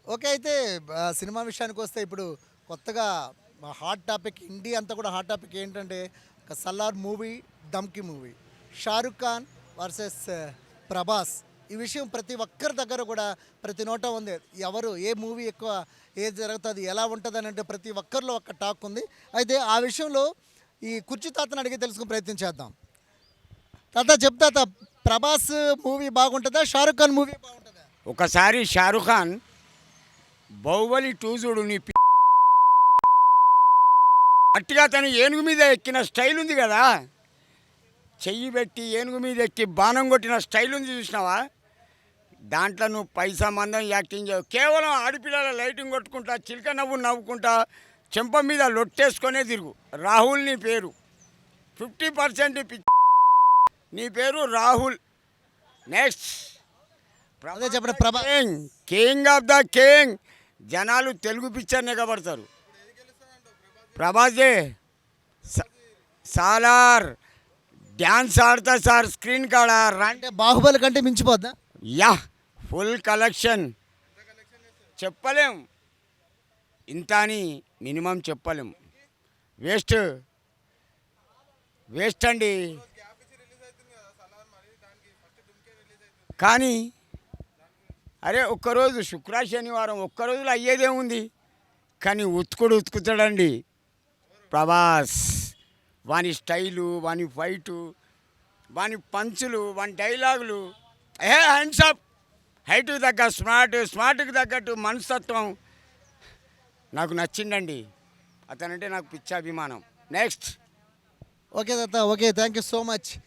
Okay. అయితే cinema విషయానికొస్తే ఇప్పుడు కొత్తగా హాట్ టాపిక్ ఇండియా అంతా కూడా హాట్ టాపిక్ ఏంటంటే ఒక 'Salaar' movie, 'Dhamki' movie. 'Shahrukh Khan' versus Prabhas. ఈ విషయం ప్రతి ఒక్కరి దగ్గర కూడా ప్రతి నోట ఉంది. ఎవరు ఏ మూవీ ఎక్కువ ఏది జరుగుతది, ఎలా ఉంటదనంటే ప్రతి ఒక్కరిలో ఒక టాక్ ఉంది. అయితే ఆ విషయంలో ఈ కుర్చీ తాతని అడిగి తెలుసుకునే ప్రయత్నం చేద్దాం. తాత చెప్పు తాత, 'ప్రభాస్' మూవీ బాగుంటదా? 'షారుఖ్ ఖాన్' మూవీ బాగుంటదా? ఒకసారి షారుఖ్ ఖాన్ 'బాహుబలి 2' చూడు గట్టిగా తను ఏనుగు మీద ఎక్కిన స్టైల్ ఉంది కదా, చెయ్యి పెట్టి ఏనుగు మీద ఎక్కి బాణం కొట్టిన స్టైల్ ఉంది చూసినావా? దాంట్లో నువ్వు పైసా మందం యాక్టింగ్ చేయవు. కేవలం ఆడపిల్లల లైటింగ్ కొట్టుకుంటా, చిలక నవ్వు నవ్వుకుంటా, చెంప మీద లొట్టేసుకొనే తిరుగు. రాహుల్ నీ పేరు, 50% నీ పేరు రాహుల్. నెక్స్ట్ అదే చెప్పండి. Prabhas king of the king. జనాలు తెలుగు పిక్చర్నే కబడతారు. ప్రభాసే సాలార్ డ్యాన్స్ ఆడతా సార్ స్క్రీన్ కాడ అంటే 'బాహుబలి' కంటే మించిపోద్దా? Yeah full collection. చెప్పలేం ఇంత అని, మినిమం చెప్పలేం. వేస్ట్ వేస్ట్ అండి. కానీ అరే ఒక్కరోజు శుక్ర శనివారం ఒక్కరోజులో అయ్యేదేముంది? కానీ ఉతుకుతాడండి ప్రభాస్. వాని స్టైలు, వాని ఫైటు, వాని పంచులు, వాని డైలాగులు, హ్యాండ్సప్. హైట్కి తగ్గ స్మార్ట్కి తగ్గట్టు మనస్తత్వం నాకు నచ్చిందండి. అతనంటే నాకు పిచ్చాభిమానం. నెక్స్ట్ ఓకే తాత. Okay. Thank you so much.